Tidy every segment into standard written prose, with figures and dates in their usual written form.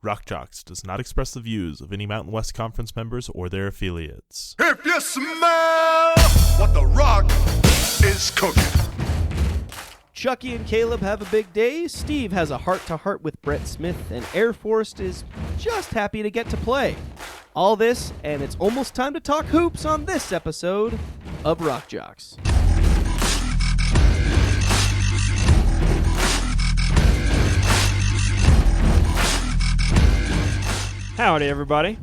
Rock Jocks does not express the views of any Mountain West Conference members or their affiliates. If you smell what the Rock is cooking. Chucky and Caleb have a big day. Steve has a heart-to-heart with Brett Smith, and Air Force is just happy to get to play. All this, and it's almost time to talk hoops on this episode of Rock Jocks. Howdy, everybody.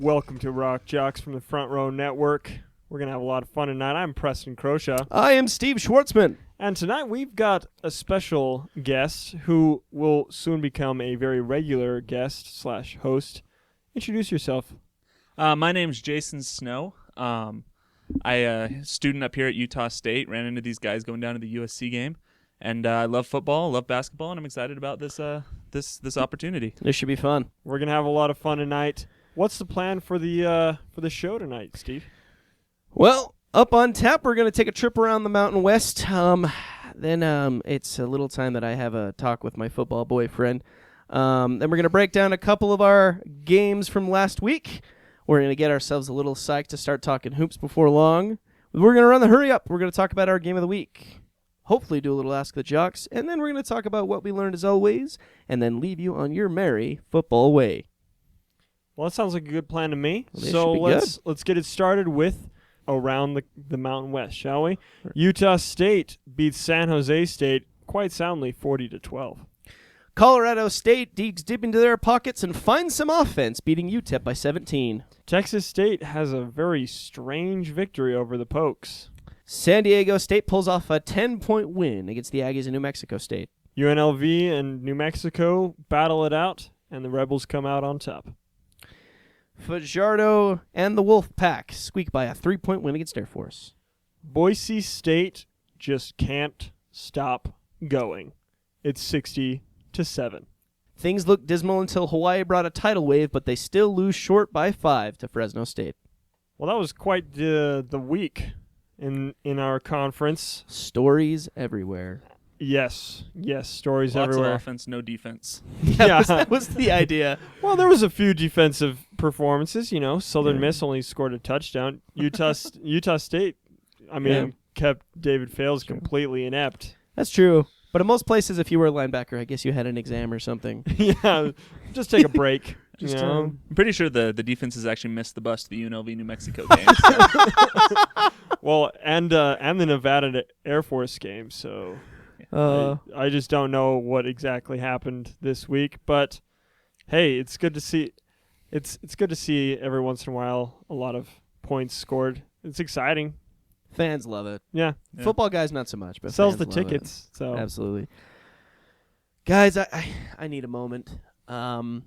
Welcome to Rock Jocks from the Front Row Network. We're going to have a lot of fun tonight. I'm Preston Croshaw. I am Steve Schwartzman. And tonight we've got a special guest who will soon become a very regular guest / host. Introduce yourself. My name's Jason Snow. I a student up here at Utah State. Ran into these guys going down to the USC game. And I love football, love basketball, and I'm excited about this opportunity. This should be fun. We're going to have a lot of fun tonight. What's the plan for the show tonight, Steve? Well, up on tap, we're going to take a trip around the Mountain West. Then it's a little time that I have a talk with my football boyfriend. Then we're going to break down a couple of our games from last week. We're going to get ourselves a little psyched to start talking hoops before long. We're going to run the hurry up. We're going to talk about our game of the week. Hopefully do a little Ask the Jocks, and then we're going to talk about what we learned as always, and then leave you on your merry football way. Well, that sounds like a good plan to me. Well, So let's get it started with around the Mountain West, shall we? Sure. Utah State beats San Jose State quite soundly 40-12. Colorado State digs deep into their pockets and finds some offense, beating UTEP by 17. Texas State has a very strange victory over the Pokes. San Diego State pulls off a 10-point win against the Aggies in New Mexico State. UNLV and New Mexico battle it out, and the Rebels come out on top. Fajardo and the Wolfpack squeak by a 3-point win against Air Force. Boise State just can't stop going. It's 60-7. Things looked dismal until Hawaii brought a tidal wave, but they still lose short by 5 to Fresno State. Well, that was quite the week in our conference. Stories everywhere. Yes, stories Lots everywhere. of offense, no defense. Yeah. That was the idea. Well, there was a few defensive performances. Southern Miss only scored a touchdown. Utah State, kept David Fales completely inept. That's true. But in most places, if you were a linebacker, I guess you had an exam or something. Yeah, just take a break. I'm pretty sure the defenses actually missed the bus to the UNLV New Mexico game. Well, and the Nevada Air Force game. So I just don't know what exactly happened this week. But hey, it's good to see. It's good to see every once in a while a lot of points scored. It's exciting. Fans love it. Yeah. Football guys, not so much. But Sells fans the love tickets. it. So Absolutely. Guys, I need a moment. Can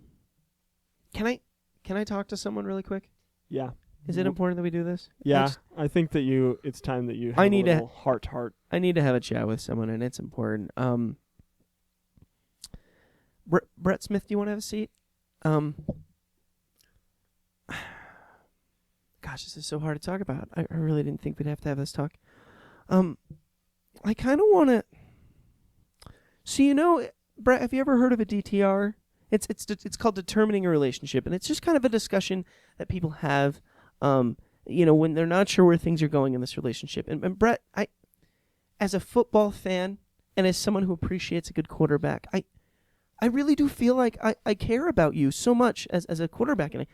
I talk to someone really quick? Yeah. Is it important that we do this? Yeah. I think that it's time that you have I need a little heart. I need to have a chat with someone, and it's important. Brett Smith, do you want to have a seat? Gosh, this is so hard to talk about. I really didn't think we'd have to have this talk. I kind of want to. So Brett, have you ever heard of a DTR? It's called determining a relationship, and it's just kind of a discussion that people have, when they're not sure where things are going in this relationship. And Brett, as a football fan and as someone who appreciates a good quarterback, I really do feel like I care about you so much as a quarterback, and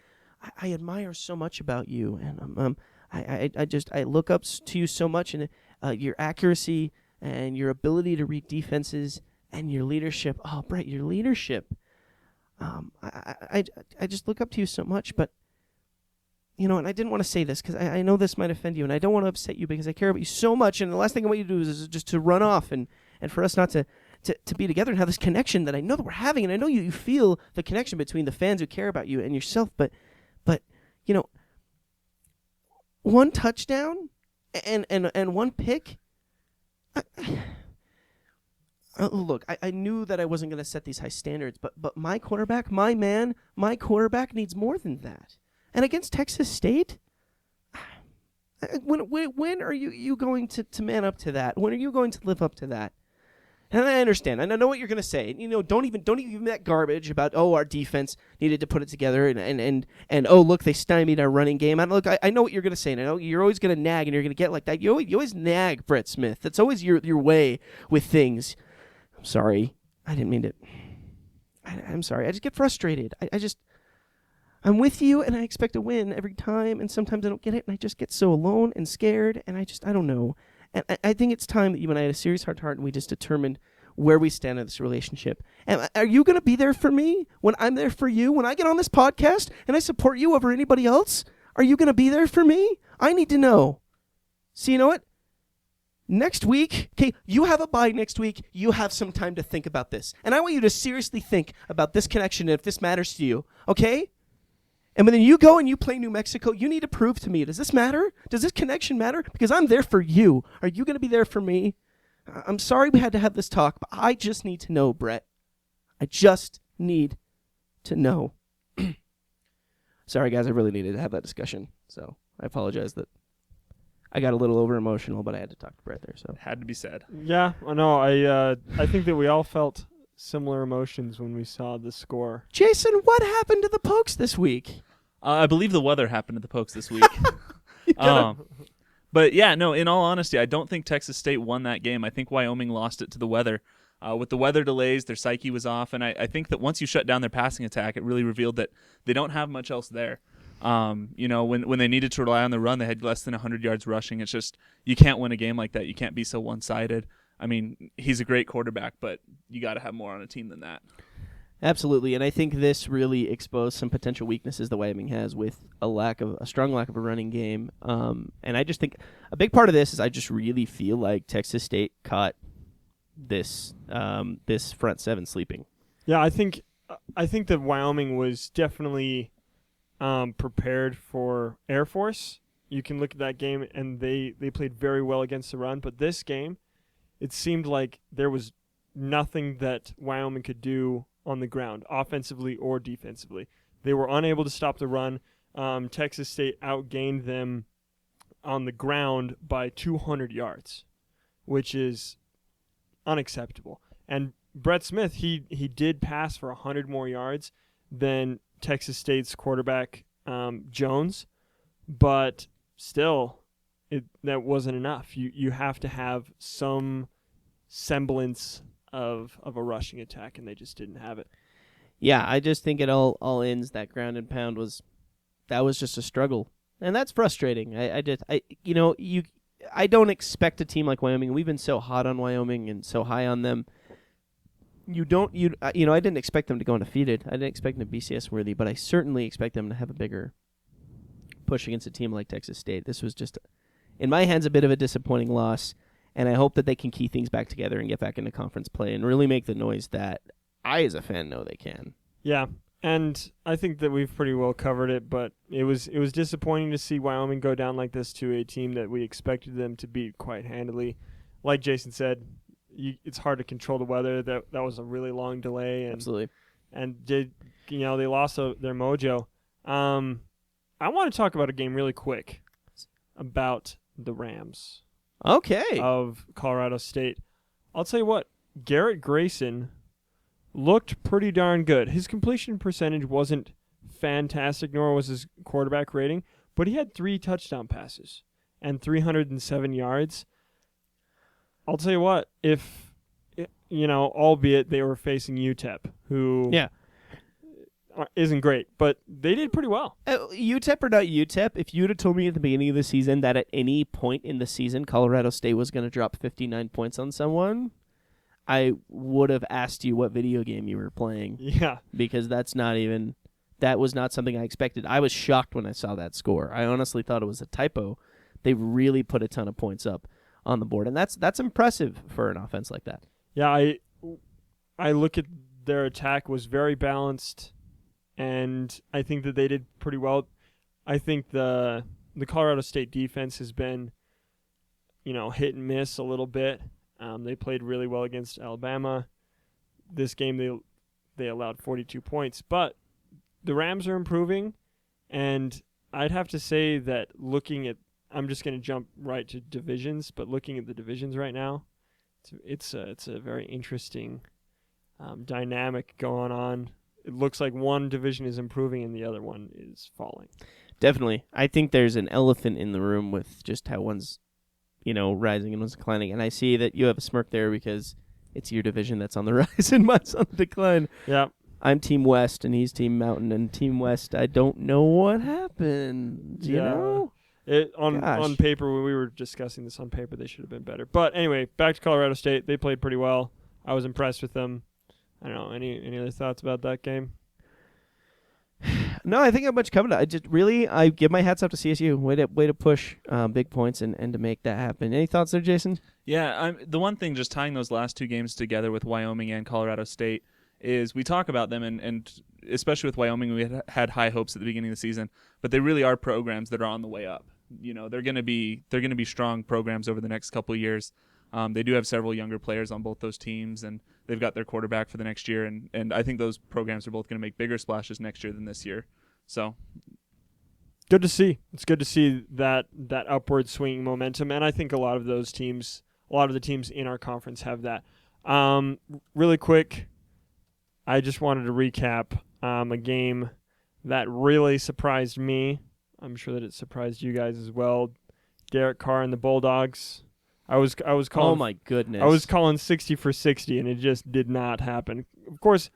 I admire so much about you, and I look up to you so much, and your accuracy and your ability to read defenses and your leadership. Oh, Brett, your leadership. I just look up to you so much, but and I didn't want to say this because I know this might offend you, and I don't want to upset you because I care about you so much, and the last thing I want you to do is just to run off and for us not to be together and have this connection that I know that we're having, and I know you feel the connection between the fans who care about you and yourself, but one touchdown and one pick. Look, I knew that I wasn't going to set these high standards, but my quarterback, my quarterback needs more than that. And against Texas State, when are you going to man up to that? When are you going to live up to that? And I understand. And I know what you're going to say. Don't even give me that garbage about, our defense needed to put it together and oh, look, they stymied our running game. I know what you're going to say. And I know you're always going to nag and you're going to get like that. You always nag, Brett Smith. That's always your way with things. I'm sorry. I didn't mean to. I'm sorry. I just get frustrated. I'm with you and I expect a win every time. And sometimes I don't get it. And I just get so alone and scared. And I don't know. And I think it's time that you and I had a serious heart-to-heart and we just determined where we stand in this relationship. And are you going to be there for me when I'm there for you? When I get on this podcast and I support you over anybody else, are you going to be there for me? I need to know. So you know what? Next week, okay, you have a bye next week. You have some time to think about this. And I want you to seriously think about this connection and if this matters to you, okay? And when you go and you play New Mexico, you need to prove to me, does this matter? Does this connection matter? Because I'm there for you. Are you going to be there for me? I'm sorry we had to have this talk, but I just need to know, Brett. I just need to know. Sorry, guys, I really needed to have that discussion. So I apologize that I got a little over-emotional, but I had to talk to Brett there. So It had to be said. Yeah, I know. I think that we all felt similar emotions when we saw the score. Jason, what happened to the Pokes this week? I believe the weather happened to the Pokes this week. But yeah, no, in all honesty, I don't think Texas State won that game. I think Wyoming lost it to the weather. With the weather delays, their psyche was off, and I think that once you shut down their passing attack, it really revealed that they don't have much else there. When they needed to rely on the run, they had less than 100 yards rushing. It's just, you can't win a game like that. You can't be so one-sided. I mean, he's a great quarterback, but you got to have more on a team than that. Absolutely, and I think this really exposed some potential weaknesses that Wyoming has with a strong lack of a running game. And I just think a big part of this is I just really feel like Texas State caught this front seven sleeping. Yeah, I think that Wyoming was definitely prepared for Air Force. You can look at that game, and they played very well against the run. But this game, it seemed like there was nothing that Wyoming could do on the ground, offensively or defensively. They were unable to stop the run. Texas State outgained them on the ground by 200 yards, which is unacceptable. And Brett Smith, he did pass for 100 more yards than Texas State's quarterback Jones, but still, that wasn't enough. You have to have some semblance of a rushing attack, and they just didn't have it. Yeah, I just think it all ends. That ground and pound was just a struggle, and that's frustrating. I don't expect a team like Wyoming. We've been so hot on Wyoming and so high on them. I didn't expect them to go undefeated. I didn't expect them to be BCS worthy, but I certainly expect them to have a bigger push against a team like Texas State. This was just, in my hands, a bit of a disappointing loss, and I hope that they can key things back together and get back into conference play and really make the noise that I, as a fan, know they can. Yeah, and I think that we've pretty well covered it, but it was disappointing to see Wyoming go down like this to a team that we expected them to beat quite handily. Like Jason said, it's hard to control the weather. That was a really long delay, and Absolutely. And they lost their mojo. I want to talk about a game really quick about the Rams. Okay. Of Colorado State. I'll tell you what, Garrett Grayson looked pretty darn good. His completion percentage wasn't fantastic, nor was his quarterback rating, but he had 3 touchdown passes and 307 yards. I'll tell you what, albeit they were facing UTEP, who isn't great, but they did pretty well. UTEP or not UTEP, if you'd have told me at the beginning of the season that at any point in the season Colorado State was going to drop 59 points on someone, I would have asked you what video game you were playing. Yeah. Because that was not something I expected. I was shocked when I saw that score. I honestly thought it was a typo. They really put a ton of points up on the board, and that's impressive for an offense like that. Yeah, I look at their attack was very balanced, and I think that they did pretty well. I think the Colorado State defense has been, hit and miss a little bit. They played really well against Alabama. This game they allowed 42 points, but the Rams are improving, and I'd have to say that I'm just going to jump right to divisions, but looking at the divisions right now, it's a very interesting dynamic going on. It looks like one division is improving and the other one is falling. Definitely. I think there's an elephant in the room with just how one's, rising and one's declining. And I see that you have a smirk there because it's your division that's on the rise and mine's on the decline. Yeah. I'm Team West and he's Team Mountain. And Team West, I don't know what happened. You know? On paper, when we were discussing this on paper, they should have been better. But anyway, back to Colorado State. They played pretty well. I was impressed with them. I don't know. Any other thoughts about that game? No, I think I'm much covered. I give my hats off to CSU. Way to push big points and to make that happen. Any thoughts there, Jason? Yeah, the one thing, just tying those last two games together with Wyoming and Colorado State, is we talk about them, and especially with Wyoming, we had high hopes at the beginning of the season, but they really are programs that are on the way up. They're going to be strong programs over the next couple of years. They do have several younger players on both those teams, and they've got their quarterback for the next year, and I think those programs are both going to make bigger splashes next year than this year. So, good to see. It's good to see that upward swinging momentum, and I think a lot of the teams in our conference have that. Really quick, I just wanted to recap a game that really surprised me. I'm sure that it surprised you guys as well. Derek Carr and the Bulldogs. I was calling. Oh my goodness! I was calling 60 for 60, and it just did not happen. Of course,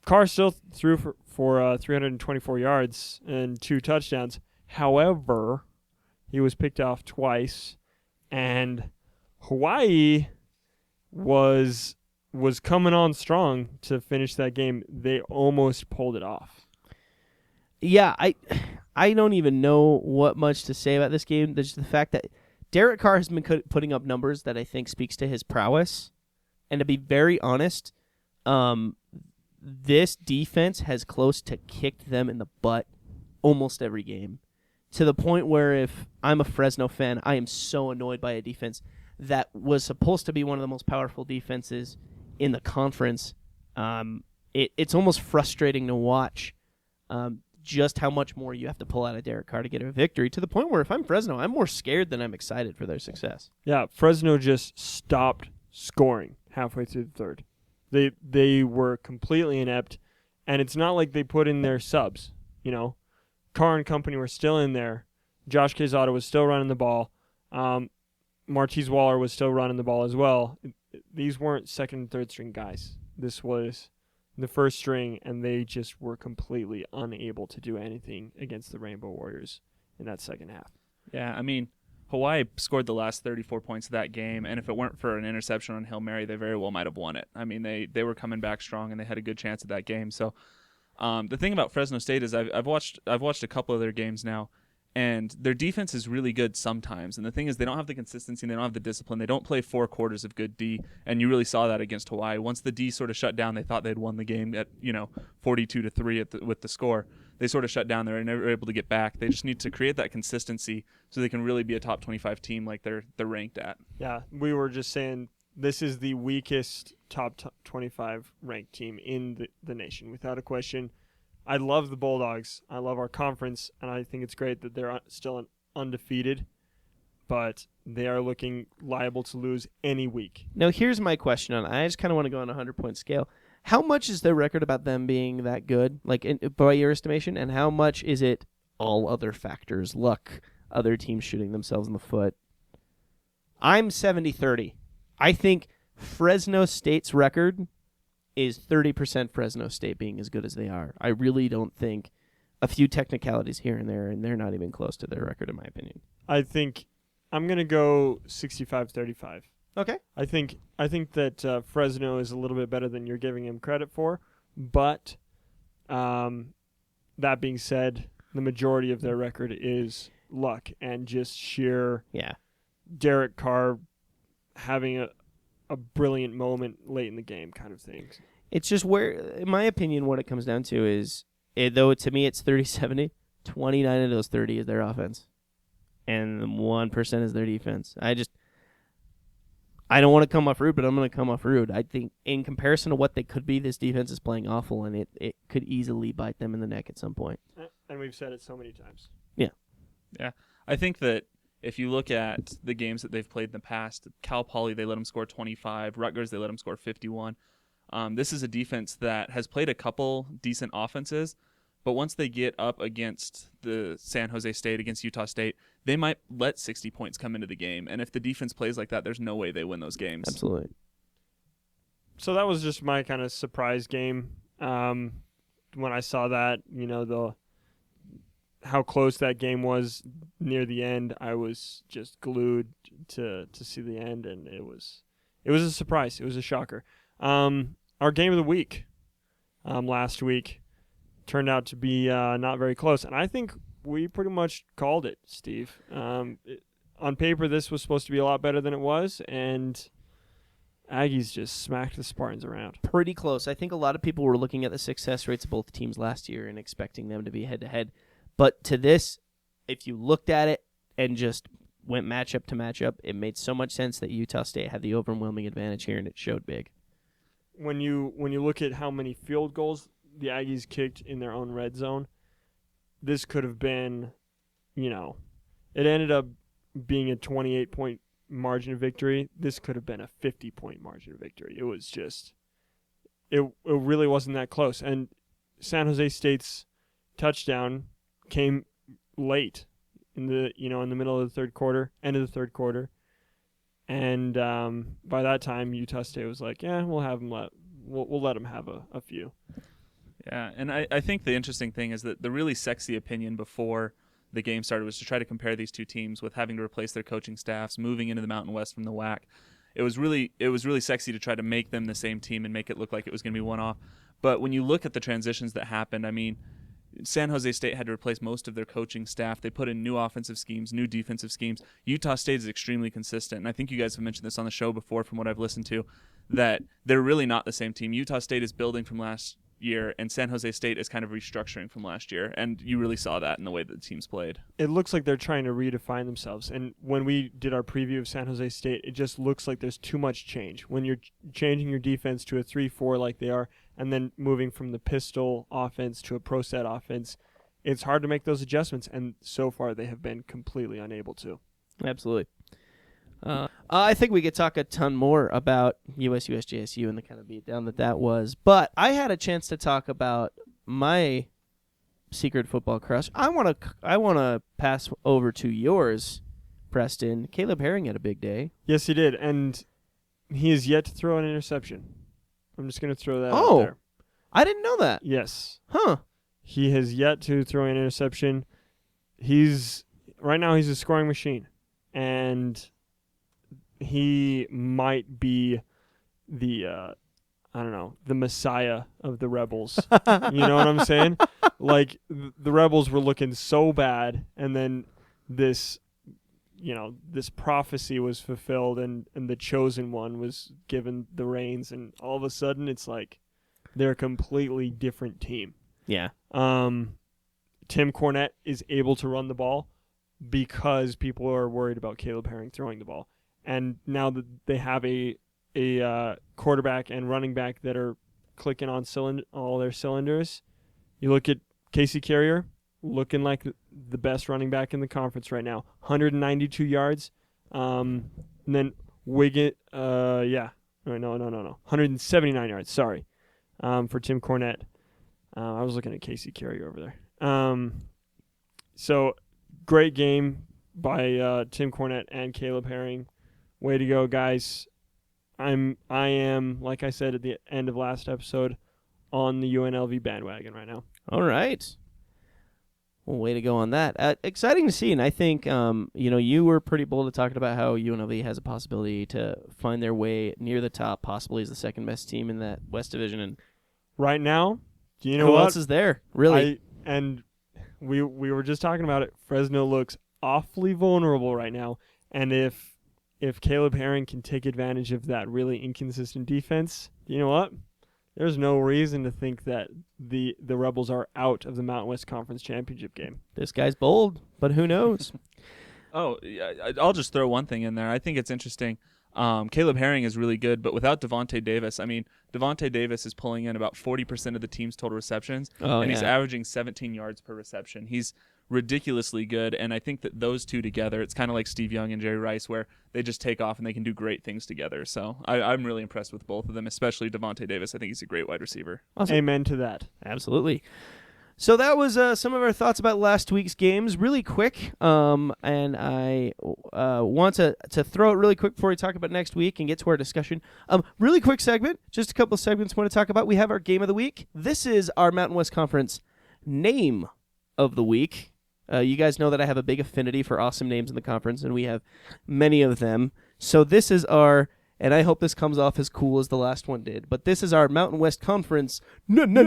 Carr still threw for 324 yards and 2 touchdowns. However, he was picked off twice, and Hawaii was coming on strong to finish that game. They almost pulled it off. Yeah, I don't even know what much to say about this game. There's the fact that Derek Carr has been putting up numbers that I think speaks to his prowess. And to be very honest, this defense has close to kicked them in the butt almost every game. To the point where if I'm a Fresno fan, I am so annoyed by a defense that was supposed to be one of the most powerful defenses in the conference. It's almost frustrating to watch just how much more you have to pull out of Derek Carr to get a victory, to the point where if I'm Fresno, I'm more scared than I'm excited for their success. Yeah, Fresno just stopped scoring halfway through the third. They were completely inept, and it's not like they put in their subs. Carr and company were still in there. Josh Quezada was still running the ball. Martez Waller was still running the ball as well. These weren't second and third string guys. This was the first string, and they just were completely unable to do anything against the Rainbow Warriors in that second half. Yeah, I mean, Hawaii scored the last 34 points of that game, and if it weren't for an interception on Hail Mary, they very well might have won it. I mean, they were coming back strong, and they had a good chance at that game. So the thing about Fresno State is I've watched a couple of their games now, and their defense is really good sometimes. And the thing is, they don't have the consistency, and they don't have the discipline. They don't play 4 quarters of good D, and you really saw that against Hawaii. Once the D sort of shut down, they thought they'd won the game at 42-3 with the score. They sort of shut down there and never were able to get back. They just need to create that consistency so they can really be a top 25 team like they're ranked at. Yeah, we were just saying this is the weakest top 25 ranked team in the nation, without a question. I love the Bulldogs. I love our conference, and I think it's great that they're still undefeated, but they are looking liable to lose any week. Now, here's my question on it. I just kind of want to go on a 100-point scale. How much is their record about them being that good, by your estimation, and how much is it all other factors, luck, other teams shooting themselves in the foot? I'm 70-30. I think Fresno State's record is 30% Fresno State being as good as they are. I really don't think a few technicalities here and there, and they're not even close to their record, in my opinion. I think I'm going to go 65-35. Okay. I think that Fresno is a little bit better than you're giving him credit for, but that being said, the majority of their record is luck and just sheer Derek Carr having a brilliant moment late in the game kind of thing. It's just where, in my opinion, what it comes down to is, though to me it's 30-70, 29 of those 30 is their offense, and 1% is their defense. I don't want to come off rude, but I'm going to come off rude. I think in comparison to what they could be, this defense is playing awful, and it could easily bite them in the neck at some point. And we've said it so many times. Yeah. Yeah. I think that if you look at the games that they've played in the past, Cal Poly, they let them score 25. Rutgers, they let them score 51. This is a defense that has played a couple decent offenses, but once they get up against the San Jose State, against Utah State, they might let 60 points come into the game. And if the defense plays like that, there's no way they win those games. Absolutely. So that was just my kind of surprise game. When I saw that, how close that game was near the end, I was just glued to see the end, and it was a surprise. It was a shocker. Our game of the week last week turned out to be not very close, and I think we pretty much called it, Steve. On paper, this was supposed to be a lot better than it was, and Aggies just smacked the Spartans around. Pretty close. I think a lot of people were looking at the success rates of both teams last year and expecting them to be head-to-head. But to this, if you looked at it and just went matchup to matchup, it made so much sense that Utah State had the overwhelming advantage here, and it showed big. When you look at how many field goals the Aggies kicked in their own red zone, this could have been, it ended up being a 28-point margin of victory. This could have been a 50-point margin of victory. It was just, it really wasn't that close. And San Jose State's touchdown came late in the middle of the third quarter, end of the third quarter, and by that time Utah State was like, yeah, we'll let them have a few. Yeah, and I think the interesting thing is that the really sexy opinion before the game started was to try to compare these two teams with having to replace their coaching staffs, moving into the Mountain West from the WAC. It was really sexy to try to make them the same team and make it look like it was going to be one-off. But when you look at the transitions that happened, I mean, San Jose State had to replace most of their coaching staff. They put in new offensive schemes, new defensive schemes. Utah State is extremely consistent, and I think you guys have mentioned this on the show before from what I've listened to, that they're really not the same team. Utah State is building from last year, and San Jose State is kind of restructuring from last year, and you really saw that in the way that the teams played. It looks like they're trying to redefine themselves, and when we did our preview of San Jose State, it just looks like there's too much change. When you're changing your defense to a 3-4 like they are, and then moving from the pistol offense to a pro set offense, it's hard to make those adjustments, and so far they have been completely unable to. Absolutely. I think we could talk a ton more about USJSU and the kind of beatdown that was, but I had a chance to talk about my secret football crush. I want to pass over to yours, Preston. Caleb Herring had a big day. Yes, he did, and he is yet to throw an interception. I'm just going to throw that out there. I didn't know that. Yes. Huh. He has yet to throw an interception. Right now he's a scoring machine, and he might be the the Messiah of the Rebels. You know what I'm saying? Like the Rebels were looking so bad, and then this prophecy was fulfilled, and the chosen one was given the reins, and all of a sudden it's like they're a completely different team. Yeah. Tim Cornette is able to run the ball because people are worried about Caleb Herring throwing the ball. And now that they have a quarterback and running back that are clicking on all their cylinders, you look at Casey Carrier, looking like the best running back in the conference right now. 192 yards. And then Wiggin, 179 yards, sorry, for Tim Cornette. I was looking at Casey Carrier over there. So great game by Tim Cornette and Caleb Herring. Way to go, guys. I am, like I said at the end of last episode, on the UNLV bandwagon right now. All right. Well, way to go on that. Exciting to see, and I think you were pretty bold at talking about how UNLV has a possibility to find their way near the top, possibly as the second best team in that West Division. And right now, do you know who else is there? Really? We were just talking about it. Fresno looks awfully vulnerable right now, and if Caleb Herring can take advantage of that really inconsistent defense, you know what? There's no reason to think that the Rebels are out of the Mountain West Conference Championship game. This guy's bold, but who knows? I'll just throw one thing in there. I think it's interesting. Caleb Herring is really good, but without Devontae Davis, Devontae Davis is pulling in about 40% of the team's total receptions, and he's averaging 17 yards per reception. He's ridiculously good. And I think that those two together, it's kind of like Steve Young and Jerry Rice, where they just take off and they can do great things together. So I'm really impressed with both of them, especially Devontae Davis. I think he's a great wide receiver. Awesome. Amen to that. Absolutely. So that was some of our thoughts about last week's games, really quick. And I want to throw it really quick before we talk about next week and get to our discussion. Really quick segment, just a couple of segments I want to talk about. We have our game of the week. This is our Mountain West Conference name of the week. You guys know that I have a big affinity for awesome names in the conference, and we have many of them. So this is our... And I hope this comes off as cool as the last one did. But this is our Mountain West Conference name of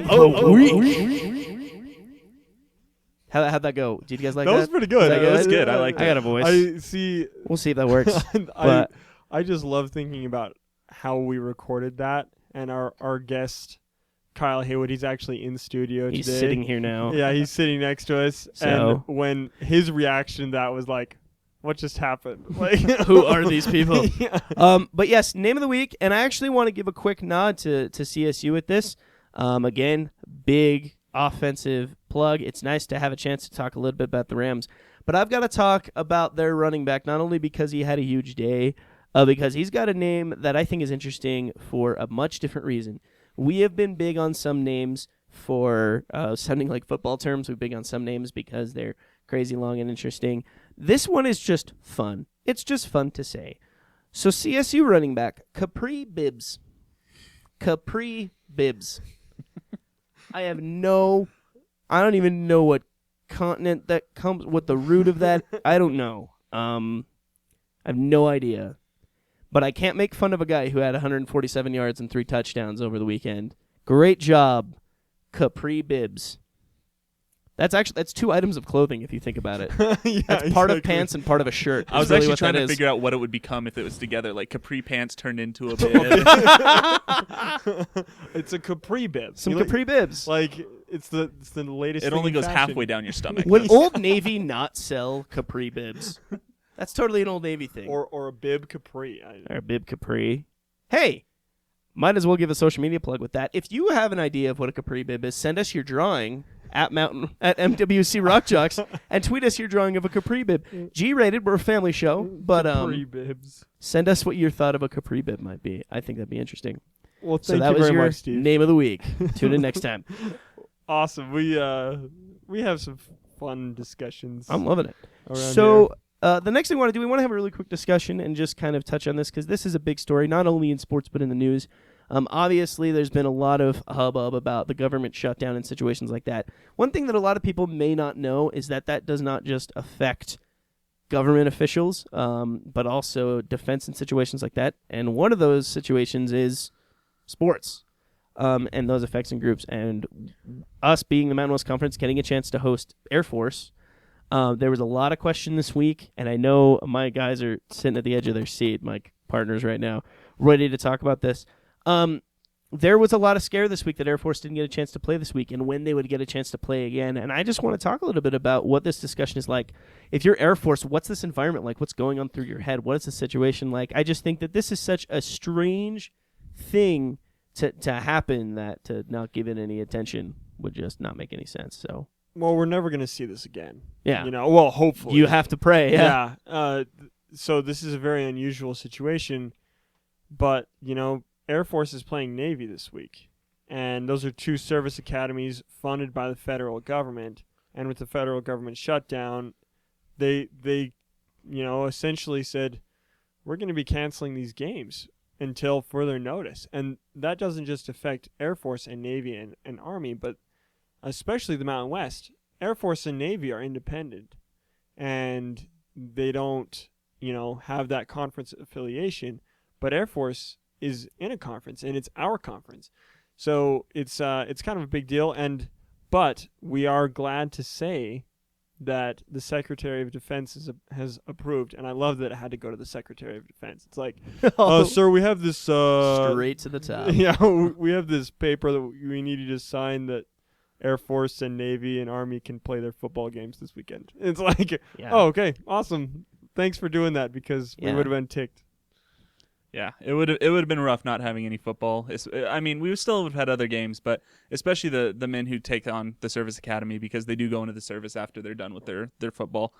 the week. How'd that go? Did you guys like that? That was pretty good. That was good. I liked I it. got a voice. I see. We'll see if that works. But I just love thinking about how we recorded that, and our guest Kyle Haywood, he's actually in studio he's today. sitting here now. Yeah, he's sitting next to us. So- And when his reaction to that was like, what just happened? Like, Who are these people? Yeah. But yes, name of the week, and I actually want to give a quick nod to CSU with this. Again, big offensive plug. It's nice to have a chance to talk a little bit about the Rams, but I've got to talk about their running back, not only because he had a huge day, because he's got a name that I think is interesting for a much different reason. We have been big on some names for sounding like football terms. We're big on some names because they're crazy long and interesting. This one is just fun. It's just fun to say. So CSU running back, Capri Bibbs. Capri Bibbs. I don't even know what continent that comes, what the root of that, I don't know. I have no idea. But I can't make fun of a guy who had 147 yards and 3 touchdowns over the weekend. Great job, Capri Bibbs. That's 2 items of clothing if you think about it. Yeah, That's part of exactly. pants and part of a shirt. I was That's really actually what trying that to is. figure out what it would become if it was together, like capri pants turned into a bib. It's a Capri bib. Some You Capri Bibs. Like it's the latest. It thing only in goes fashion. halfway down your stomach. Would Old Navy not sell Capri Bibs? That's totally an Old Navy thing. or a bib Capri. Or Bib Capri. Hey, might as well give a social media plug with that. If you have an idea of what a Capri Bib is, send us your drawing at MWC Rock Jocks and tweet us your drawing of a Capri Bib. G-rated, we're a family show, but Capri bibs. send us what your thought of a Capri Bib might be. I think that'd be interesting. Well, So thank that you was very your much, Steve. name of the week. Tune in next time. Awesome. We have some fun discussions. I'm loving it. around So the next thing we want to do, we want to have a really quick discussion and just kind of touch on this because this is a big story, not only in sports but in the news. Obviously, there's been a lot of hubbub about the government shutdown and situations like that. One thing that a lot of people may not know is that does not just affect government officials, but also defense in situations like that. And one of those situations is sports and those effects and groups. And us being the Mountain West Conference, getting a chance to host Air Force, there was a lot of question this week, and I know my guys are sitting at the edge of their seat, my partners right now, ready to talk about this. There was a lot of scare this week that Air Force didn't get a chance to play this week and when they would get a chance to play again. And I just want to talk a little bit about what this discussion is like. If you're Air Force, what's this environment like? What's going on through your head? What is the situation like? I just think that this is such a strange thing to happen that to not give it any attention would just not make any sense. So, well, we're never going to see this again. yeah. Well, hopefully. You have to pray. Yeah. So this is a very unusual situation, but, Air Force is playing Navy this week, and those are 2 service academies funded by the federal government. And with the federal government shutdown, they essentially said, we're going to be canceling these games until further notice. And that doesn't just affect Air Force and Navy and Army, but especially the Mountain West. Air Force and Navy are independent, and they don't, have that conference affiliation, but Air Force is in a conference, and it's our conference. So it's kind of a big deal, but we are glad to say that the Secretary of Defense has approved, and I love that it had to go to the Secretary of Defense. It's like, sir, we have this Straight to the top. yeah, we have this paper that we need you to sign that Air Force and Navy and Army can play their football games this weekend. It's like, Yeah. oh, okay, awesome. Thanks for doing that because we Yeah. would have been ticked. Yeah, it would have been rough not having any football. I mean, we still would have had other games, but especially the men who take on the service academy, because they do go into the service after they're done with their football,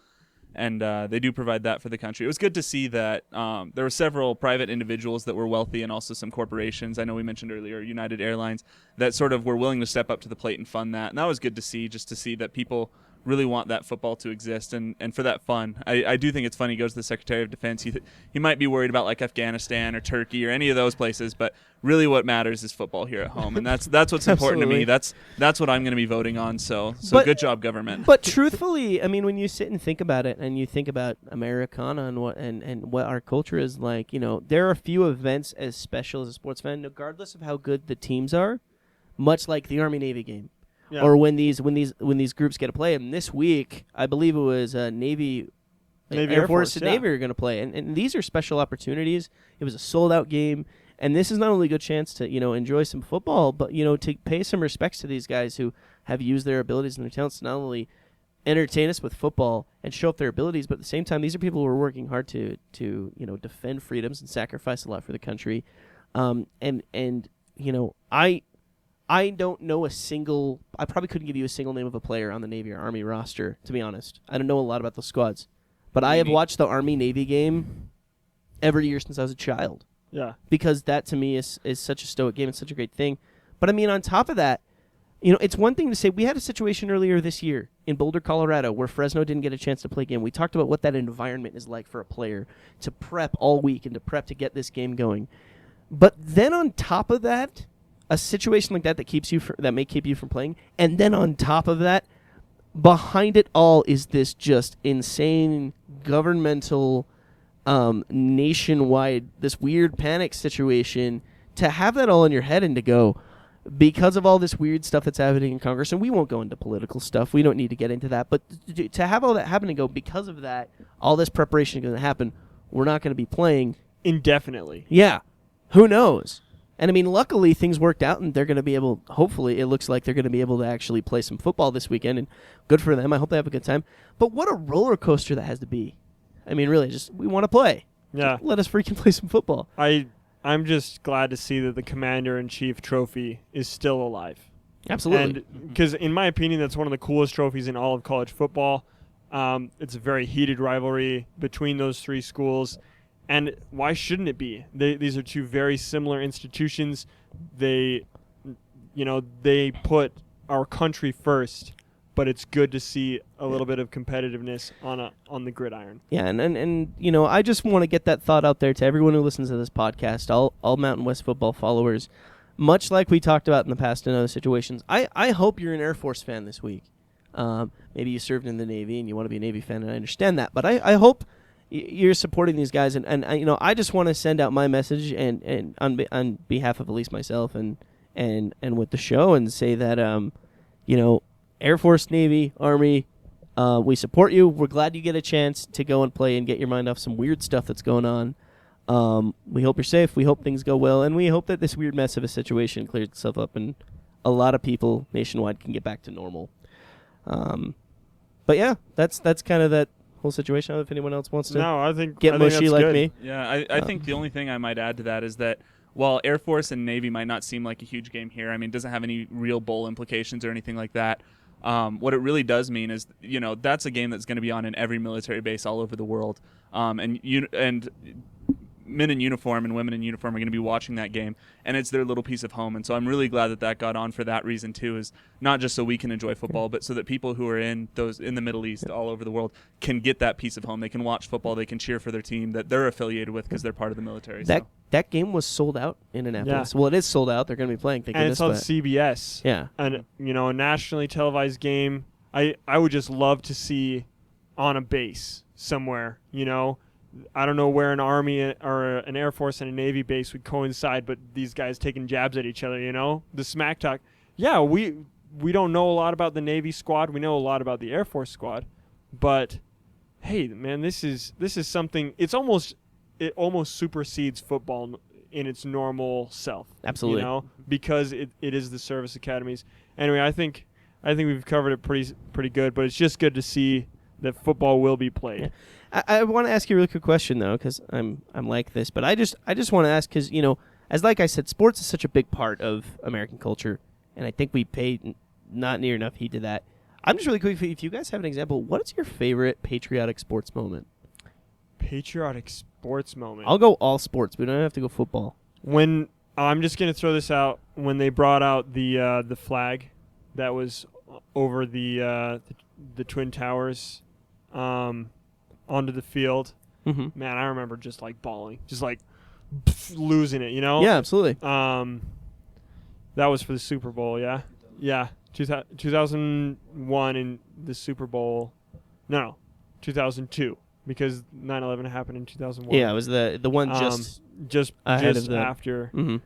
and they do provide that for the country. It was good to see that there were several private individuals that were wealthy and also some corporations. I know we mentioned earlier United Airlines that sort of were willing to step up to the plate and fund that, and that was good to see, just to see that people really want that football to exist and for that fun. I do think it's funny. He goes to the Secretary of Defense. He might be worried about like Afghanistan or Turkey or any of those places, but really what matters is football here at home, and that's what's important to me. That's what I'm going to be voting on. So good job, government. But truthfully, I mean, when you sit and think about it, and you think about Americana and what our culture is like, there are a few events as special as a sports fan, regardless of how good the teams are, much like the Army-Navy game. Yeah. Or when these groups get to play, and this week I believe it was Navy Air Force and Navy are going to play, and these are special opportunities. It was a sold out game, and this is not only a good chance to enjoy some football, but to pay some respects to these guys who have used their abilities and their talents to not only entertain us with football and show up their abilities, but at the same time these are people who are working hard to defend freedoms and sacrifice a lot for the country, I don't know I probably couldn't give you a single name of a player on the Navy or Army roster, to be honest. I don't know a lot about those squads. But I have watched the Army-Navy game every year since I was a child. Yeah. Because that, to me, is such a stoic game. It's such a great thing. But, I mean, on top of that, it's one thing to say, we had a situation earlier this year in Boulder, Colorado, where Fresno didn't get a chance to play a game. We talked about what that environment is like for a player to prep all week and to prep to get this game going. But then on top of that, a situation like that that may keep you from playing, and then on top of that, behind it all is this just insane governmental, nationwide, this weird panic situation. To have that all in your head and to go, because of all this weird stuff that's happening in Congress, and we won't go into political stuff, we don't need to get into that, but to have all that happen and go, because of that, all this preparation is going to happen, we're not going to be playing indefinitely. Yeah, who knows? And, I mean, luckily things worked out, and they're going to be able, hopefully, it looks like they're going to be able to actually play some football this weekend, and good for them. I hope they have a good time. But what a roller coaster that has to be. I mean, really, just, we want to play. Yeah. Just let us freaking play some football. I'm just glad to see that the Commander-in-Chief trophy is still alive. Absolutely. And because, in my opinion, that's one of the coolest trophies in all of college football. It's a very heated rivalry between those three schools. And why shouldn't it be? These are two very similar institutions. They put our country first, but it's good to see a little bit of competitiveness on the gridiron. Yeah, and I just want to get that thought out there to everyone who listens to this podcast, all Mountain West football followers. Much like we talked about in the past in other situations, I hope you're an Air Force fan this week. Maybe you served in the Navy and you want to be a Navy fan, and I understand that. But I hope you're supporting these guys, and I just want to send out my message and on behalf of at least myself and with the show, and say that Air Force, Navy, Army, we support you. We're glad you get a chance to go and play and get your mind off some weird stuff that's going on. We hope you're safe. We hope things go well, and we hope that this weird mess of a situation clears itself up and a lot of people nationwide can get back to normal. But yeah, that's kind of that whole situation. I don't know if anyone else wants to get mushy like me. Yeah, I think the only thing I might add to that is that while Air Force and Navy might not seem like a huge game here, I mean, it doesn't have any real bowl implications or anything like that. What it really does mean is, that's a game that's going to be on in every military base all over the world. And men in uniform and women in uniform are going to be watching that game, and it's their little piece of home. And so I'm really glad that got on for that reason too, is not just so we can enjoy football, but so that people who are in the Middle East, all over the world, can get that piece of home. They can watch football, they can cheer for their team that they're affiliated with because they're part of the military. That game was sold out in Annapolis. Yeah. Well, it is sold out. They're going to be playing. And it's on CBS. Yeah. And a nationally televised game. I would just love to see on a base somewhere. I don't know where an Army or an Air Force and a Navy base would coincide, but these guys taking jabs at each other, the smack talk. Yeah, we don't know a lot about the Navy squad. We know a lot about the Air Force squad. But, hey, man, this is something. It almost supersedes football in its normal self. Absolutely. Because it is the service academies. Anyway, I think we've covered it pretty good, but it's just good to see that football will be played. Yeah. I want to ask you a really quick question though, because I'm like this, but I just want to ask because as like I said, sports is such a big part of American culture, and I think we pay not near enough heed to that. I'm just really quick. If you guys have an example, what is your favorite patriotic sports moment? Patriotic sports moment. I'll go all sports. We don't have to go football. When I'm just gonna throw this out, when they brought out the flag that was over the Twin Towers onto the field, man, I remember just like bawling, just like losing it. Yeah, absolutely. That was for the Super Bowl. Yeah. 2001 in the Super Bowl. No, 2002 because 9/11 happened in 2001. Yeah, it was the one just ahead of that. after. Mm-hmm.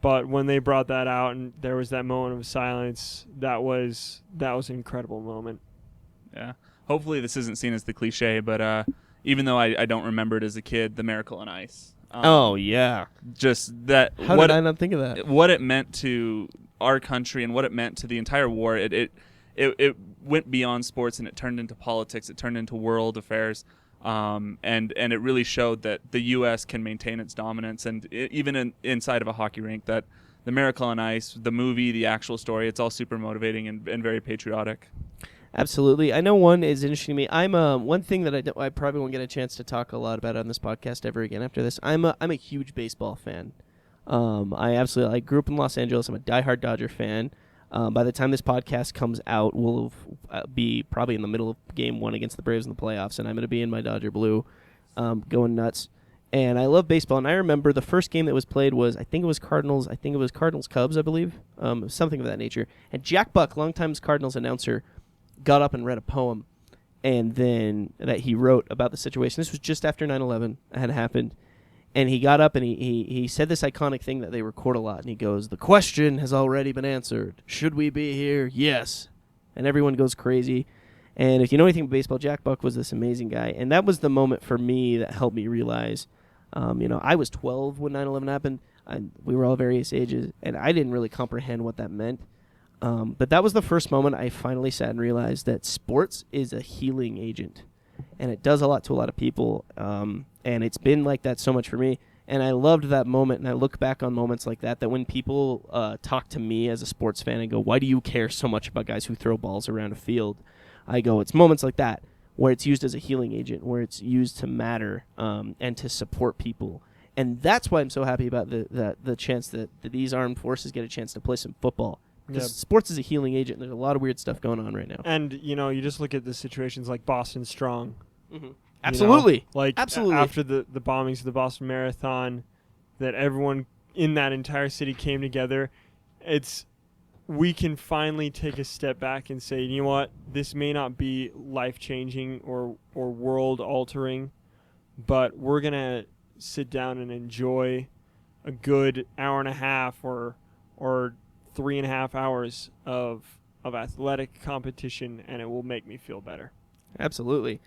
But when they brought that out and there was that moment of silence, that was an incredible moment. Yeah. Hopefully this isn't seen as the cliche, but even though I don't remember it as a kid, the Miracle on Ice. Oh yeah. Just that. How did I not think of that? What it meant to our country and what it meant to the entire war. It went beyond sports and it turned into politics. It turned into world affairs. And it really showed that the U.S. can maintain its dominance, and even inside of a hockey rink, that the Miracle on Ice, the movie, the actual story, it's all super motivating and very patriotic. Absolutely. I know one is interesting to me. I'm one thing that I probably won't get a chance to talk a lot about on this podcast ever again after this. I'm a huge baseball fan. I grew up in Los Angeles. I'm a diehard Dodger fan. By the time this podcast comes out, we'll be probably in the middle of Game 1 against the Braves in the playoffs, and I'm going to be in my Dodger blue, going nuts. And I love baseball, and I remember the first game that was played was, I think it was Cardinals-Cubs, I believe, something of that nature. And Jack Buck, longtime Cardinals announcer, got up and read a poem, and then that he wrote about the situation. This was just after 9/11 had happened. And he got up and he said this iconic thing that they record a lot. And he goes, "The question has already been answered. Should we be here? Yes." And everyone goes crazy. And if you know anything about baseball, Jack Buck was this amazing guy. And that was the moment for me that helped me realize, I was 12 when 9/11 happened. We were all various ages. And I didn't really comprehend what that meant. But that was the first moment I finally sat and realized that sports is a healing agent. And it does a lot to a lot of people. And it's been like that so much for me. And I loved that moment. And I look back on moments like that when people talk to me as a sports fan and go, "Why do you care so much about guys who throw balls around a field?" I go, it's moments like that where it's used as a healing agent, where it's used to matter and to support people. And that's why I'm so happy about the chance that these armed forces get a chance to play some football. Because sports is a healing agent. There's a lot of weird stuff going on right now. And, you just look at the situations like Boston Strong. Mm-hmm. Absolutely. Absolutely. After the bombings of the Boston Marathon, that everyone in that entire city came together. We can finally take a step back and say, you know what, this may not be life-changing or world-altering, but we're going to sit down and enjoy a good hour and a half or 3.5 hours of athletic competition, and it will make me feel better. Absolutely.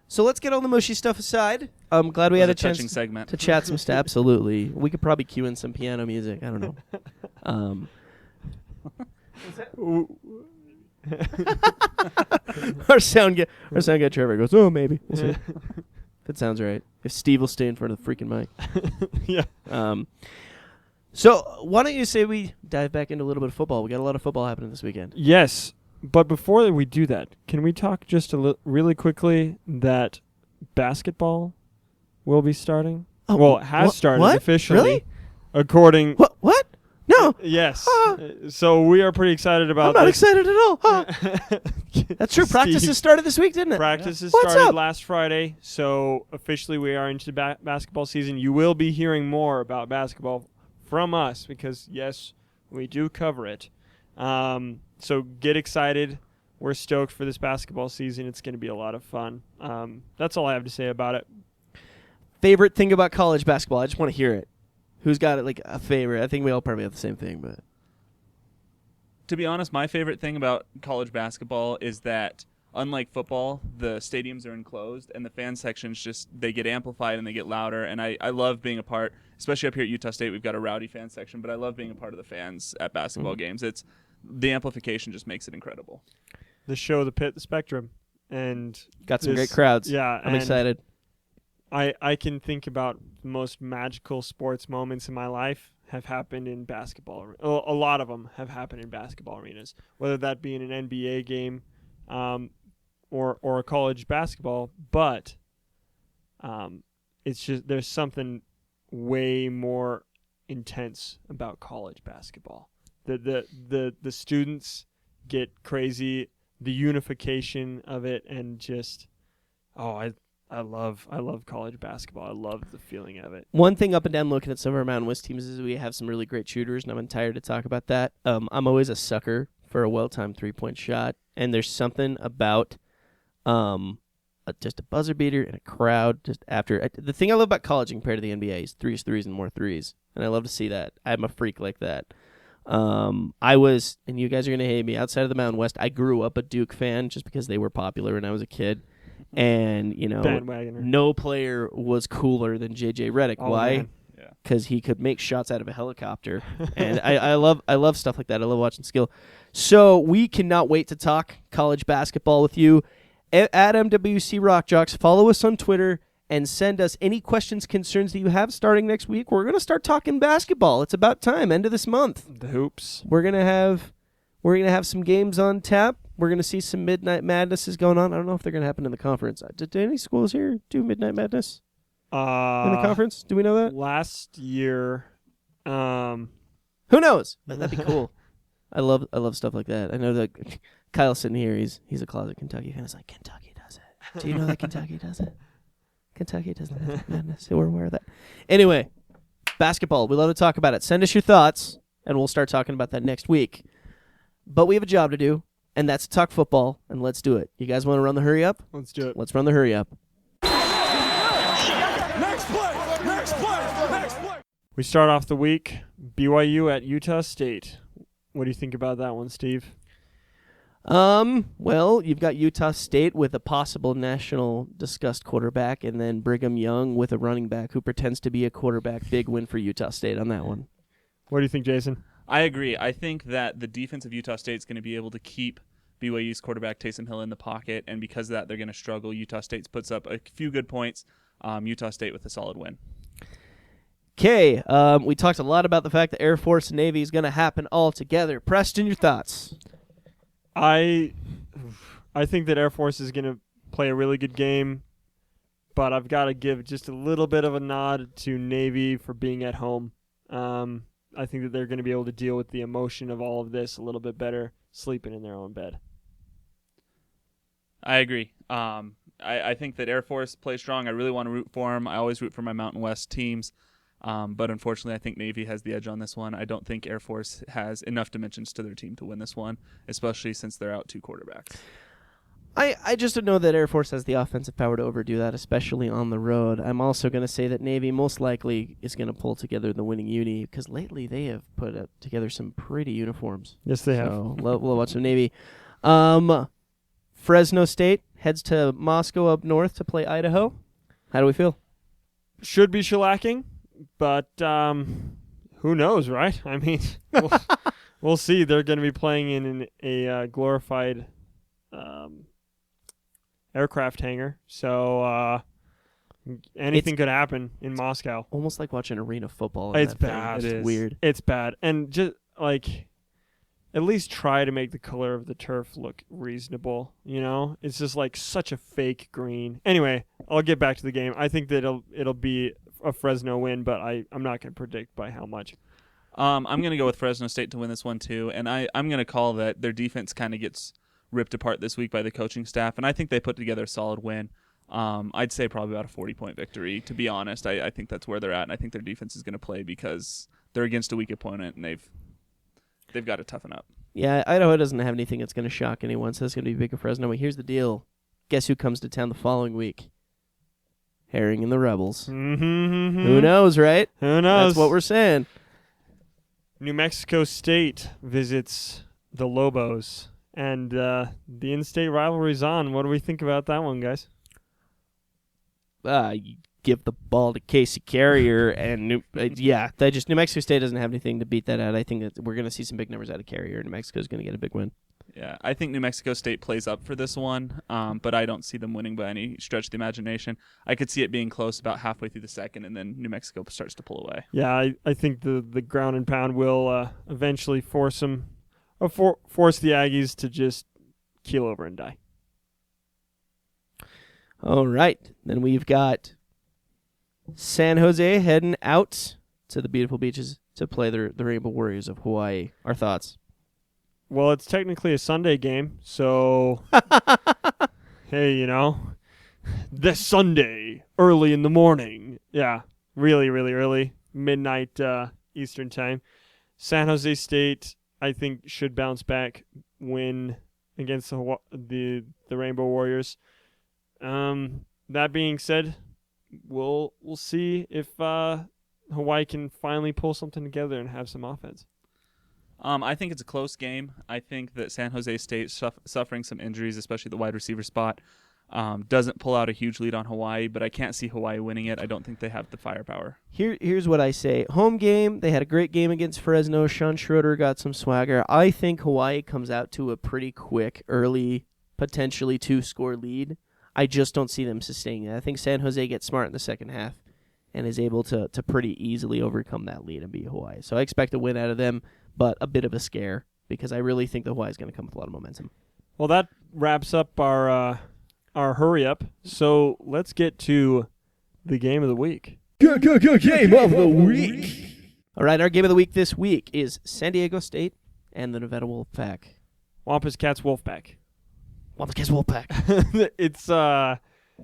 So let's get all the mushy stuff aside. I'm glad we had a chance to chat some stuff. Absolutely. We could probably cue in some piano music. I don't know. Our sound guy Trevor goes, "Oh, maybe." We'll see. If it sounds right. If Steve will stay in front of the freaking mic. Yeah. So why don't you say we dive back into a little bit of football? We got a lot of football happening this weekend. Yes. But before we do that, can we talk just really quickly that basketball will be starting? Oh, well, it has started officially. Really? According. What? No. Yes. So we are pretty excited about I'm not excited at all. That's true. Practices started this week, didn't it? Practices What's started up? last Friday. So officially we are into basketball season. You will be hearing more about basketball from us because, yes, we do cover it. So get excited. We're stoked for this basketball season. It's going to be a lot of fun. That's all I have to say about it. Favorite thing about college basketball? I just want to hear it. Who's got it, like a favorite? I think we all probably have the same thing, but to be honest, my favorite thing about college basketball is that unlike football, the stadiums are enclosed and the fan sections they get amplified and they get louder. And I love being a part, especially up here at Utah State. We've got a rowdy fan section, but I love being a part of the fans at basketball games. The amplification just makes it incredible. The show, the pit, the spectrum. and Got some great crowds. Yeah, I'm excited. I can think about the most magical sports moments in my life have happened in basketball. A lot of them have happened in basketball arenas, whether that be in an NBA game or a college basketball. But it's just there's something way more intense about college basketball. The students get crazy, the unification of it, and just I love college basketball. I love the feeling of it. One thing up and down looking at some of our Mountain West teams is we have some really great shooters, and I'm tired to talk about that. I'm always a sucker for a well-timed three-point shot, and there's something about just a buzzer beater and a crowd just after. The thing I love about college compared to the NBA is threes, and more threes, and I love to see that. I'm a freak like that. I was, and you guys are going to hate me, outside of the Mountain West, I grew up a Duke fan just because they were popular when I was a kid. And, Bandwagoner. no player was cooler than J.J. Redick. Why? Because he could make shots out of a helicopter. And I love stuff like that. I love watching skill. So we cannot wait to talk college basketball with you. At MWC Rock Jocks, follow us on Twitter and send us any questions, concerns that you have starting next week. We're going to start talking basketball. It's about time, end of this month. The hoops. We're going to have some games on tap. We're going to see some Midnight Madnesses going on. I don't know if they're going to happen in the conference. Did any schools here do Midnight Madness in the conference? Do we know that? Last year. Who knows? That'd be cool. I love stuff like that. I know that Kyle's sitting here. He's a closet Kentucky fan. He's like, Kentucky does it. Do you know that Kentucky does it? Kentucky doesn't have madness. We're aware of that. Anyway, basketball. We love to talk about it. Send us your thoughts, and we'll start talking about that next week. But we have a job to do, and that's to talk football, and let's do it. You guys want to run the hurry up? Let's do it. Let's run the hurry up. Next play. We start off the week, BYU at Utah State. What do you think about that one, Steve? Well, you've got Utah State with a possible national discussed quarterback, and then Brigham Young with a running back who pretends to be a quarterback. Big win for Utah State on that one. What do you think, Jason? I agree. I think that the defense of Utah State is going to be able to keep BYU's quarterback Taysom Hill in the pocket, and because of that, they're going to struggle. Utah State puts up a few good points. Utah State with a solid win. Okay, we talked a lot about the fact that Air Force and Navy is going to happen all together. Preston, your thoughts? I think that Air Force is going to play a really good game, but I've got to give just a little bit of a nod to Navy for being at home. I think that they're going to be able to deal with the emotion of all of this a little bit better, sleeping in their own bed. I agree. I think that Air Force plays strong. I really want to root for them. I always root for my Mountain West teams. But unfortunately, I think Navy has the edge on this one. I don't think Air Force has enough dimensions to their team to win this one, especially since they're out two quarterbacks. I just don't know that Air Force has the offensive power to overdo that, especially on the road. I'm also going to say that Navy most likely is going to pull together the winning uni, because lately they have put together some pretty uniforms. Yes, they have. So we'll watch some Navy. Fresno State heads to Moscow up north to play Idaho. How do we feel? Should be shellacking, but who knows, right? I mean, we'll see. They're going to be playing in a glorified aircraft hangar, so anything could happen in Moscow. Almost like watching arena football. It's bad. It's weird. It's bad, and just like at least try to make the color of the turf look reasonable. You know, it's just like such a fake green. Anyway, I'll get back to the game. I think that it'll be a Fresno win, but I'm not going to predict by how much. I'm going to go with Fresno State to win this one too, and I'm going to call that their defense kind of gets ripped apart this week by the coaching staff, and I think they put together a solid win. I'd say probably about a 40-point victory, to be honest. I think that's where they're at, and I think their defense is going to play because they're against a weak opponent, and they've got to toughen up. Yeah, Idaho doesn't have anything that's going to shock anyone, so it's going to be big for Fresno. But here's the deal. Guess who comes to town the following week? Herring and the Rebels. Mm-hmm. Who knows, right? Who knows? That's what we're saying. New Mexico State visits the Lobos, and the in-state rivalry's on. What do we think about that one, guys? You give the ball to Casey Carrier, and New Mexico State doesn't have anything to beat that out. I think that we're going to see some big numbers out of Carrier, and New Mexico's going to get a big win. Yeah, I think New Mexico State plays up for this one, but I don't see them winning by any stretch of the imagination. I could see it being close about halfway through the second, and then New Mexico starts to pull away. Yeah, I think the ground and pound will eventually force the Aggies to just keel over and die. All right. Then we've got San Jose heading out to the beautiful beaches to play the Rainbow Warriors of Hawaii. Our thoughts? Well, it's technically a Sunday game, so hey, this Sunday, early in the morning. Yeah, really, really early, midnight Eastern time. San Jose State, I think, should bounce back, win against the Rainbow Warriors. That being said, we'll see if Hawaii can finally pull something together and have some offense. I think it's a close game. I think that San Jose State suffering some injuries, especially the wide receiver spot, doesn't pull out a huge lead on Hawaii, but I can't see Hawaii winning it. I don't think they have the firepower. Here's what I say. Home game, they had a great game against Fresno. Sean Schroeder got some swagger. I think Hawaii comes out to a pretty quick, early, potentially 2-score lead. I just don't see them sustaining it. I think San Jose gets smart in the second half and is able to pretty easily overcome that lead and beat Hawaii. So I expect a win out of them, but a bit of a scare because I really think the Hawaii is going to come with a lot of momentum. Well, that wraps up our hurry up. So let's get to the game of the week. Game of the week. All right, our game of the week this week is San Diego State and the Nevada Wolfpack. Wampus Cats Wolfpack. Wampus Cats Wolfpack. It's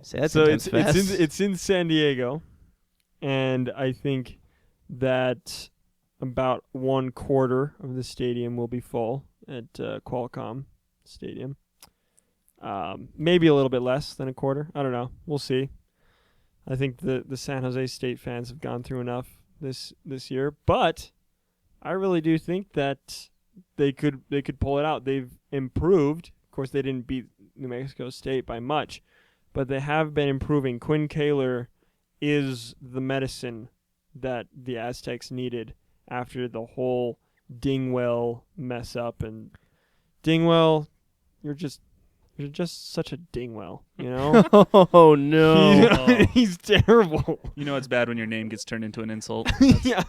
Say that so it's it's in San Diego, and I think that about 1/4 of the stadium will be full at Qualcomm Stadium. Maybe a little bit less than a quarter. I don't know. We'll see. I think the San Jose State fans have gone through enough this year, but I really do think that they could pull it out. They've improved. Of course, they didn't beat New Mexico State by much, but they have been improving. Quinn Kaler is the medicine that the Aztecs needed after the whole Dingwell mess up. And Dingwell, you're just such a Dingwell, you know? Oh, no. He's terrible. You know it's bad when your name gets turned into an insult. Yeah.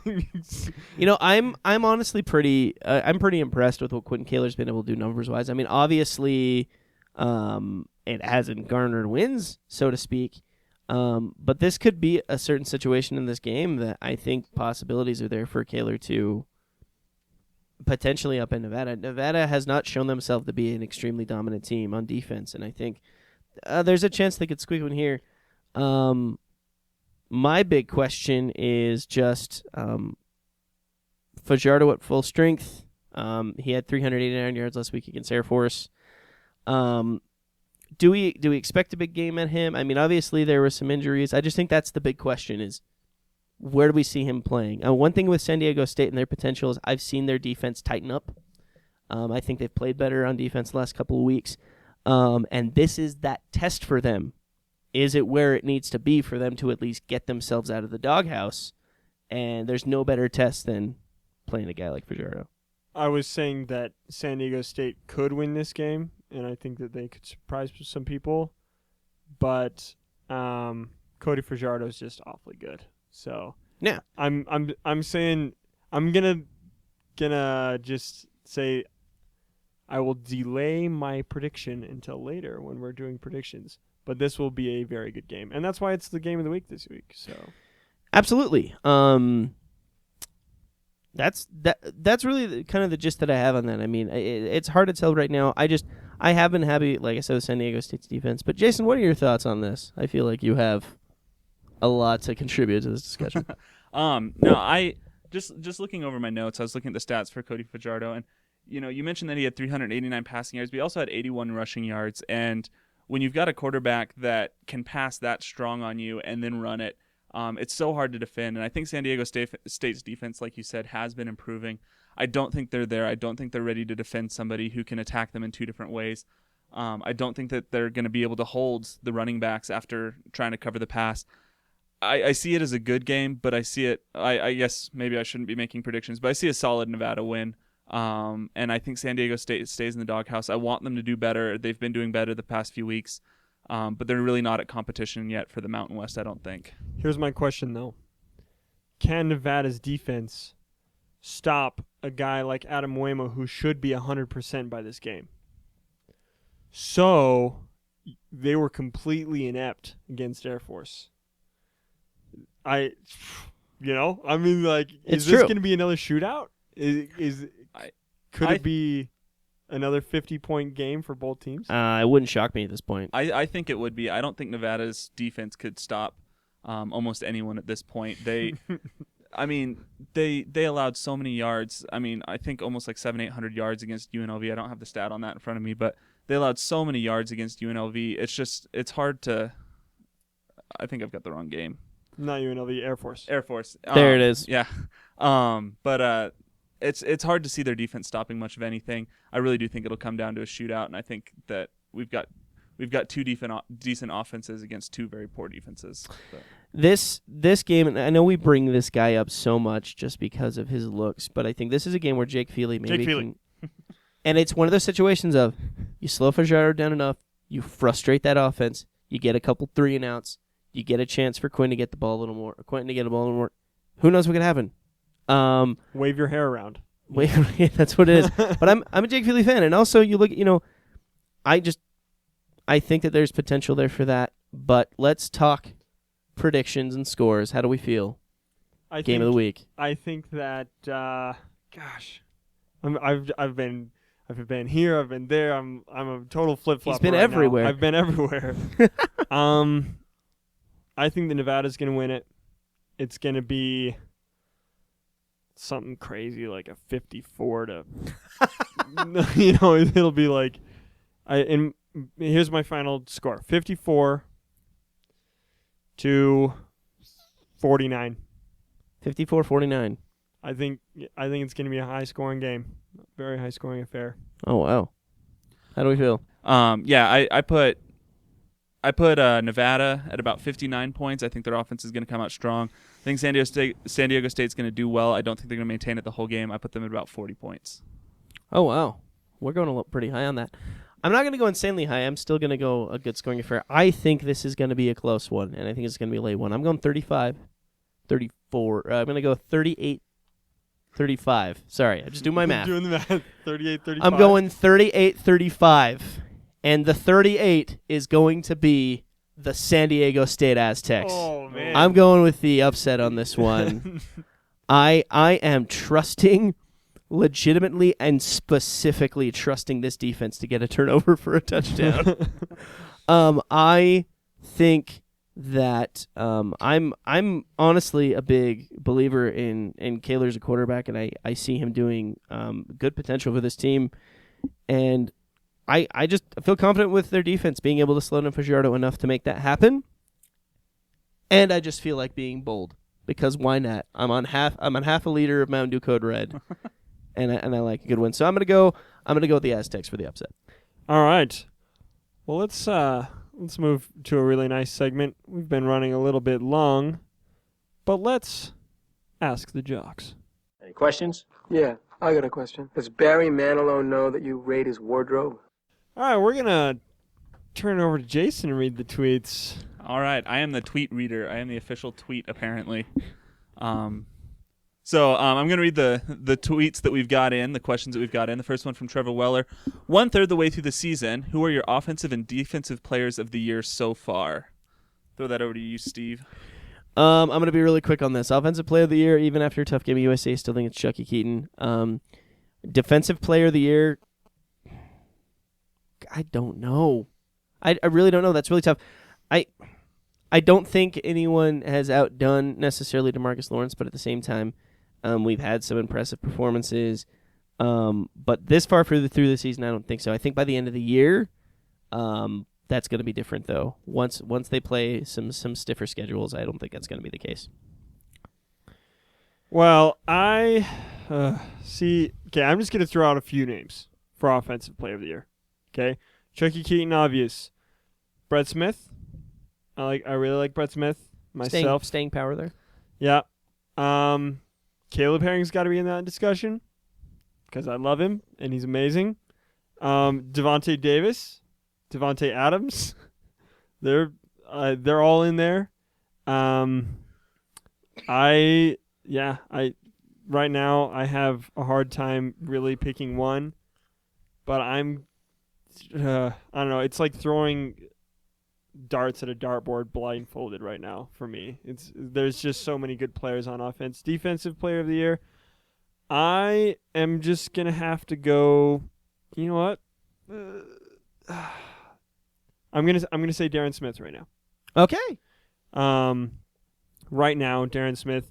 I'm honestly pretty impressed with what Quentin Kaler's been able to do numbers-wise. I mean, obviously, it hasn't garnered wins, so to speak. But this could be a certain situation in this game that I think possibilities are there for Kaler to potentially up in Nevada. Nevada has not shown themselves to be an extremely dominant team on defense, and I think there's a chance they could squeak one here. My big question is just Fajardo at full strength. He had 389 yards last week against Air Force. Do we expect a big game at him? I mean, obviously there were some injuries. I just think that's the big question is where do we see him playing? One thing with San Diego State and their potential is I've seen their defense tighten up. I think they've played better on defense the last couple of weeks. And this is that test for them. Is it where it needs to be for them to at least get themselves out of the doghouse? And there's no better test than playing a guy like Fajardo. I was saying that San Diego State could win this game, and I think that they could surprise some people. But Cody Fajardo is just awfully good. So yeah, I'm saying I'm gonna just say I will delay my prediction until later when we're doing predictions. But this will be a very good game, and that's why it's the game of the week this week. So absolutely. That's really kind of the gist that I have on that. I mean, it's hard to tell right now. I have been happy, like I said, with San Diego State's defense. But Jason, what are your thoughts on this? I feel like you have a lot to contribute to this discussion. No, I just looking over my notes, I was looking at the stats for Cody Fajardo, and you mentioned that he had 389 passing yards, but he also had 81 rushing yards. And when you've got a quarterback that can pass that strong on you and then run it, it's so hard to defend. And I think San Diego State's defense, like you said, has been improving. I don't think they're there. I don't think they're ready to defend somebody who can attack them in two different ways. I don't think that they're going to be able to hold the running backs after trying to cover the pass. I see it as a good game, but I see it. I guess maybe I shouldn't be making predictions, but I see a solid Nevada win. And I think San Diego State stays in the doghouse. I want them to do better. They've been doing better the past few weeks, but they're really not at competition yet for the Mountain West, I don't think. Here's my question, though. Can Nevada's defense stop a guy like Adam Uemo, who should be 100% by this game? So they were completely inept against Air Force. Is It's this true. going to be another shootout? Could it be another 50-point game for both teams? It wouldn't shock me at this point. I think it would be. I don't think Nevada's defense could stop almost anyone at this point. They allowed so many yards. I mean, I think almost like 700-800 yards against UNLV. I don't have the stat on that in front of me, but they allowed so many yards against UNLV. It's hard to. I think I've got the wrong game. Not UNLV, Air Force. Air Force. There it is. Yeah. But it's hard to see their defense stopping much of anything. I really do think it'll come down to a shootout, and I think that we've got two decent offenses against two very poor defenses. But. This game, and I know we bring this guy up so much just because of his looks, but I think this is a game where Jake Feely can. And it's one of those situations of you slow Fajardo down enough, you frustrate that offense, you get a couple 3-and-outs, you get a chance for Quentin to get the ball a little more. Who knows what could happen? Wave your hair around. That's what it is. But I'm a Jake Feely fan, and also you look, I think that there's potential there for that. But let's talk predictions and scores. How do we feel? Game of the week. I think that I've been here, I've been there. I'm a total flip-flopper. He's been right everywhere. Now. I've been everywhere. I think that Nevada's going to win it. It's going to be something crazy like a 54 to it'll be like here's my final score. 54 to 49. 54-49. I think it's going to be a high-scoring game. Very high-scoring affair. Oh, wow. How do we feel? I put Nevada at about 59 points. I think their offense is going to come out strong. I think San Diego State's going to do well. I don't think they're going to maintain it the whole game. I put them at about 40 points. Oh, wow. We're going pretty high on that. I'm not going to go insanely high. I'm still going to go a good scoring affair. I think this is going to be a close one, and I think it's going to be a late one. I'm going 35, 34. I'm going to go 38, 35. Sorry, I just do my math. Doing the math. 38, 35. I'm going 38, 35. And the 38 is going to be the San Diego State Aztecs. Oh, man. I'm going with the upset on this one. I am trusting, legitimately and specifically trusting this defense to get a turnover for a touchdown. I think that I'm honestly a big believer in Kaler as a quarterback, and I see him doing good potential for this team. And I just feel confident with their defense being able to slow down Fajardo enough to make that happen. And I just feel like being bold because why not? I'm on half a liter of Mountain Dew Code Red, and I like a good win. So I'm gonna go with the Aztecs for the upset. All right. Well, let's move to a really nice segment. We've been running a little bit long, but let's ask the Jocks. Any questions? Yeah, I got a question. Does Barry Manilow know that you raid his wardrobe? All right, we're going to turn it over to Jason and read the tweets. All right, I am the tweet reader. I am the official tweet, apparently. So I'm going to read the tweets that we've got in, the questions that we've got in. The first one from Trevor Weller. 1/3 the way through the season, who are your offensive and defensive players of the year so far? Throw that over to you, Steve. I'm going to be really quick on this. Offensive player of the year, even after a tough game at USA, still think it's Chucky Keaton. Defensive player of the year, I don't know. I really don't know. That's really tough. I don't think anyone has outdone necessarily DeMarcus Lawrence, but at the same time, we've had some impressive performances. But this far through the season, I don't think so. I think by the end of the year, that's going to be different, though. Once they play some stiffer schedules, I don't think that's going to be the case. Well, I see. Okay, I'm just going to throw out a few names for offensive player of the year. Okay, Chucky Keaton, obvious. Brett Smith. I really like Brett Smith myself. Staying power there. Yeah. Caleb Herring's got to be in that discussion. because I love him and he's amazing. Devontae Davis, Devontae Adams, they're all in there. Right now I have a hard time really picking one, but I don't know. It's like throwing darts at a dartboard blindfolded right now for me. There's just so many good players on offense. Defensive player of the year, I am just gonna have to go. You know what? I'm gonna say Darren Smith right now. Okay. Right now, Darren Smith,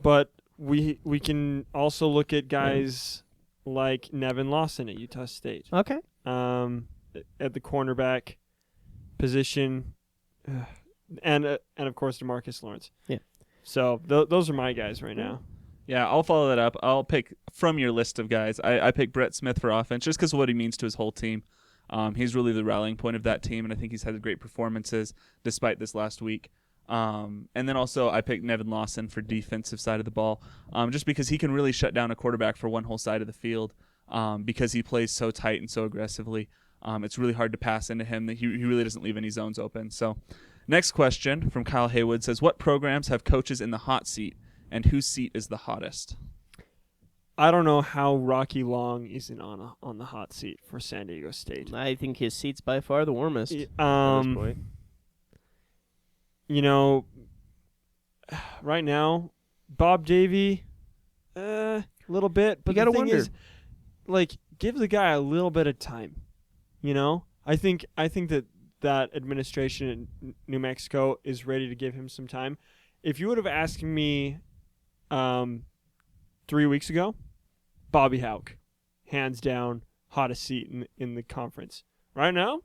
but we can also look at guys like Nevin Lawson at Utah State. Okay. At the cornerback position, and of course DeMarcus Lawrence. Yeah. So those are my guys right now. Yeah, I'll follow that up. I'll pick from your list of guys. I pick Brett Smith for offense just because of what he means to his whole team. He's really the rallying point of that team, and I think he's had great performances despite this last week. And then also I picked Nevin Lawson for defensive side of the ball, just because he can really shut down a quarterback for one whole side of the field, because he plays so tight and so aggressively. It's really hard to pass into him. He really doesn't leave any zones open. So next question from Kyle Haywood says, what programs have coaches in the hot seat, and whose seat is the hottest? I don't know how Rocky Long isn't on the hot seat for San Diego State. I think his seat's by far the warmest. At this point. You know, right now, Bob Davie, a little bit, but you gotta the thing wonder. is, like, give the guy a little bit of time. You know, I think that administration in New Mexico is ready to give him some time. If you would have asked me 3 weeks ago, Bobby Houck, hands down, hottest seat in the conference. Right now,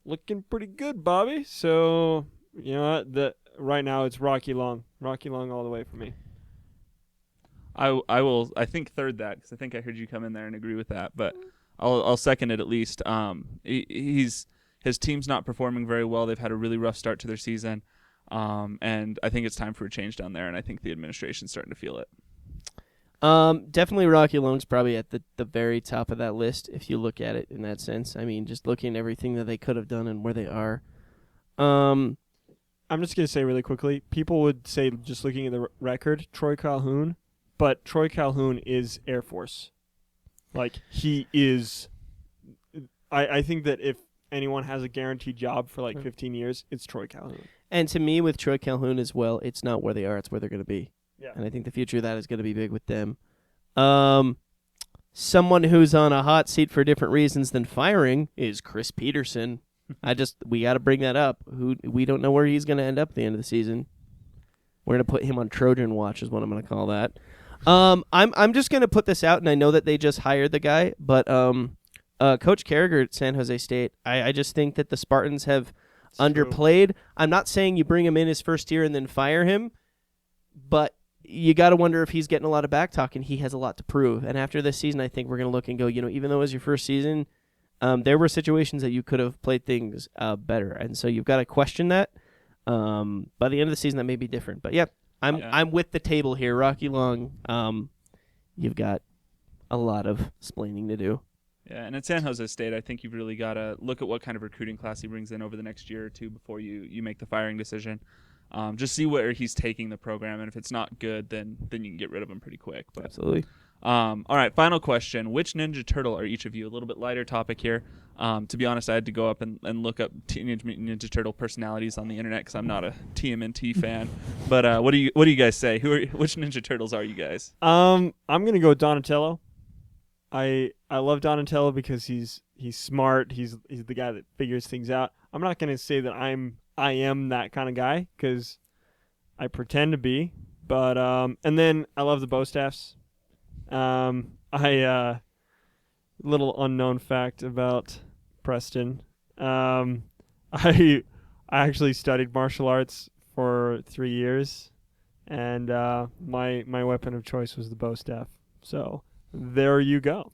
looking pretty good, Bobby. So, you know what? Right now it's Rocky Long all the way for me. I will think third that, because I think I heard you come in there and agree with that, but I'll second it at least. His team's not performing very well. They've had a really rough start to their season, and I think it's time for a change down there, and I think the administration's starting to feel it. Definitely Rocky Long's probably at the very top of that list if you look at it in that sense. I mean, just looking at everything that they could have done and where they are. I'm just going to say really quickly, people would say, just looking at the record, Troy Calhoun, but Troy Calhoun is Air Force. Like, he is... I think that if anyone has a guaranteed job for like 15 years, it's Troy Calhoun. And to me, with Troy Calhoun as well, it's not where they are, it's where they're going to be. Yeah. And I think the future of that is going to be big with them. Someone who's on a hot seat for different reasons than firing is Chris Peterson. We got to bring that up. We don't know where he's going to end up at the end of the season. We're going to put him on Trojan watch is what I'm going to call that. I'm just going to put this out, and I know that they just hired the guy, but Coach Carragher at San Jose State, I just think that the Spartans have underplayed. I'm not saying you bring him in his first year and then fire him, but you got to wonder if he's getting a lot of back talk, and he has a lot to prove. And after this season, I think we're going to look and go, even though it was your first season, there were situations that you could have played things better. And so you've got to question that. By the end of the season, that may be different. But, yeah, I'm with the table here. Rocky Long, you've got a lot of splaining to do. Yeah, and at San Jose State, I think you've really got to look at what kind of recruiting class he brings in over the next year or two before you make the firing decision. Just see where he's taking the program, and if it's not good, then you can get rid of him pretty quick. But, absolutely. All right, final question. Which Ninja Turtle are each of you? A little bit lighter topic here. To be honest, I had to go up and look up Teenage Mutant Ninja Turtle personalities on the internet because I'm not a TMNT fan. But what do you guys say? Which Ninja Turtles are you guys? I'm gonna go with Donatello. I love Donatello because he's smart. He's the guy that figures things out. I'm not gonna say that I am that kind of guy because I pretend to be. But and then I love the bow staffs. Little unknown fact about Preston. I actually studied martial arts for 3 years, and my weapon of choice was the bow staff. So there you go.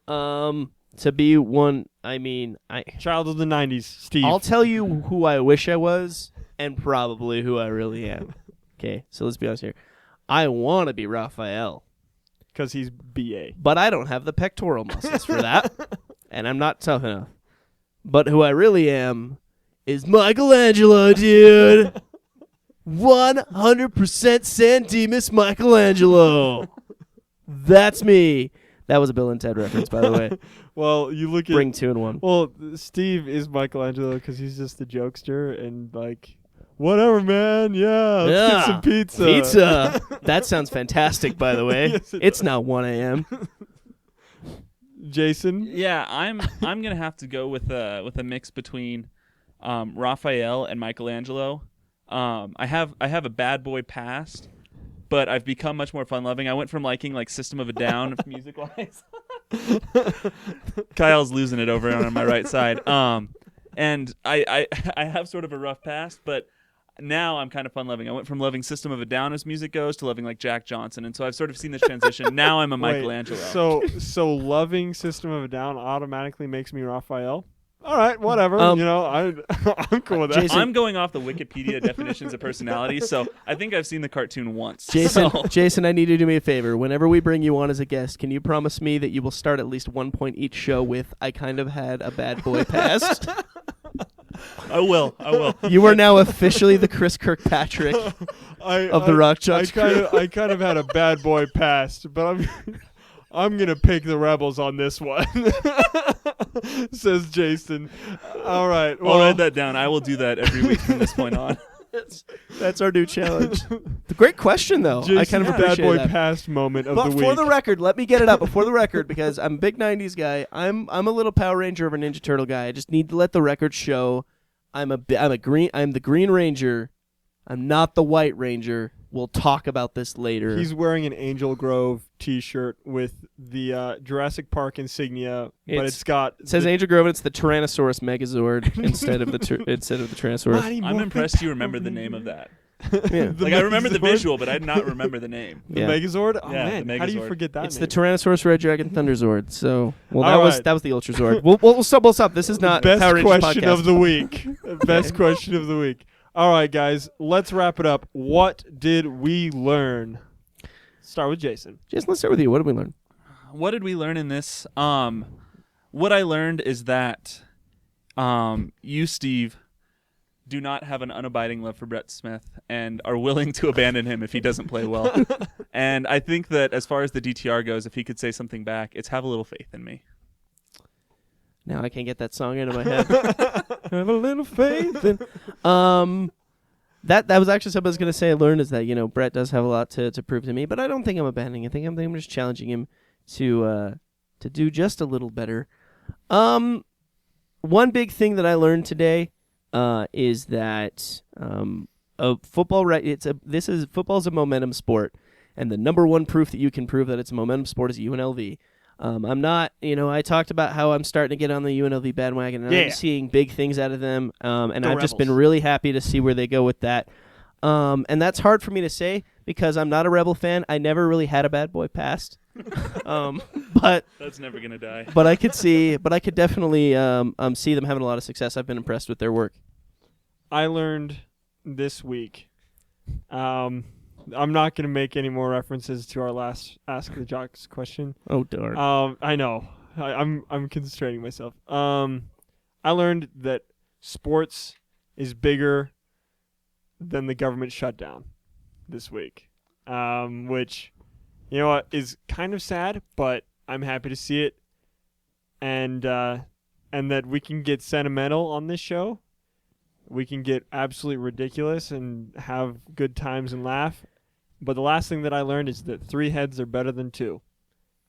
To be one, I mean, Child of the 90s, Steve. I'll tell you who I wish I was and probably who I really am. Okay, so let's be honest here. I want to be Raphael. because he's BA. But I don't have the pectoral muscles for that, and I'm not tough enough. But who I really am is Michelangelo, dude. 100% San Dimas Michelangelo. That's me. That was a Bill and Ted reference, by the way. Well, you look at Bring 2 and 1. Well, Steve is Michelangelo because he's just a jokester and like, whatever, man. Yeah, let's get some pizza. Pizza. That sounds fantastic, by the way. Yes, it It's does. now 1 a.m. Jason. Yeah, I'm gonna have to go with a mix between Raphael and Michelangelo. I have a bad boy past, but I've become much more fun loving. I went from liking like System of a Down music wise. Kyle's losing it over on my right side. And I have sort of a rough past, but now I'm kind of fun loving. I went from loving System of a Down as music goes to loving like Jack Johnson, and so I've sort of seen this transition. Now I'm a Michelangelo. So loving System of a Down automatically makes me Raphael. All right, whatever. I'm cool with that. Jason- I'm going off the Wikipedia definitions of personality, so I think I've seen the cartoon once. Jason, I need you to do me a favor. Whenever we bring you on as a guest, can you promise me that you will start at least 1 point each show with "I kind of had a bad boy past"? I will. You are now officially the Chris Kirkpatrick of the Rock Jocks crew. I kind of had a bad boy past, but I'm gonna pick the Rebels on this one. Says Jason. All right. I'll write that down. I will do that every week from this point on. That's our new challenge. The great question, though. I kind of Jason's bad appreciate boy that. past moment of But the week. for the record, let me get it up before the record because I'm a big '90s guy. I'm a little Power Ranger of a Ninja Turtle guy. I just need to let the record show I'm the Green Ranger. I'm not the White Ranger. We'll talk about this later. He's wearing an Angel Grove T-shirt with the Jurassic Park insignia, but it says Angel Grove, and it's the Tyrannosaurus Megazord instead of the Tyrannosaurus. I'm impressed you remember the name of that. Yeah. Like I remember the visual, but I did not remember the name. The Yeah. Megazord? Oh, Yeah, man. the How do you Megazord. forget that It's name? the Tyrannosaurus Red Dragon Thunderzord. So, All that was right. the Ultra Zord. We'll stop. This is not Best Power Rangers question podcast. of the week. Best question of the week. All right, guys. Let's wrap it up. What did we learn? Start with Jason. Jason, let's start with you. What did we learn? What did we learn in this? What I learned is that you, Steve, do not have an unabiding love for Brett Smith and are willing to abandon him if he doesn't play well. And I think that as far as the DTR goes, if he could say something back, it's have a little faith in me. Now I can't get that song into my head. Have a little faith in. That was actually something I was going to say. I learned is that Brett does have a lot to prove to me, but I don't think I'm abandoning. I think I'm just challenging him to do just a little better. One big thing that I learned today is that football football's a momentum sport, and the number one proof that you can prove that it's a momentum sport is UNLV. I'm not, I talked about how I'm starting to get on the UNLV bandwagon, and I'm seeing big things out of them, and I've just been really happy to see where they go with that. And that's hard for me to say because I'm not a Rebel fan. I never really had a bad boy past, but That's never gonna die. but I could definitely see them having a lot of success. I've been impressed with their work. I learned this week. I'm not going to make any more references to our last Ask the Jocks question. Oh darn! I know. I'm constraining myself. I learned that sports is bigger than the government shutdown this week, which, is kind of sad, but I'm happy to see it, and that we can get sentimental on this show. We can get absolutely ridiculous and have good times and laugh. But the last thing that I learned is that 3 heads are better than 2.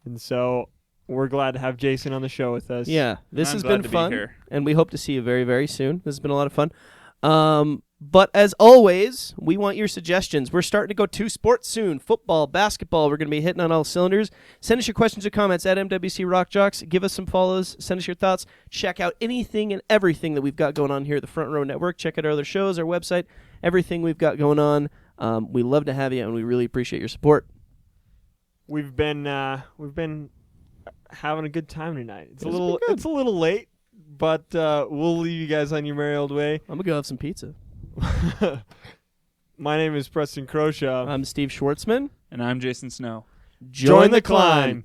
And so we're glad to have Jason on the show with us. Yeah, this I'm has glad been to be fun, here. and we hope to see you very, very soon. This has been a lot of fun. But as always, we want your suggestions. We're starting to go to sports soon. Football, basketball, we're going to be hitting on all cylinders. Send us your questions or comments at MWC Rock Jocks. Give us some follows. Send us your thoughts. Check out anything and everything that we've got going on here at the Front Row Network. Check out our other shows, our website, everything we've got going on. We love to have you, and we really appreciate your support. We've been having a good time tonight. It's a little late, but we'll leave you guys on your merry old way. I'm going to go have some pizza. My name is Preston Croshaw. I'm Steve Schwartzman. And I'm Jason Snow. Join the climb.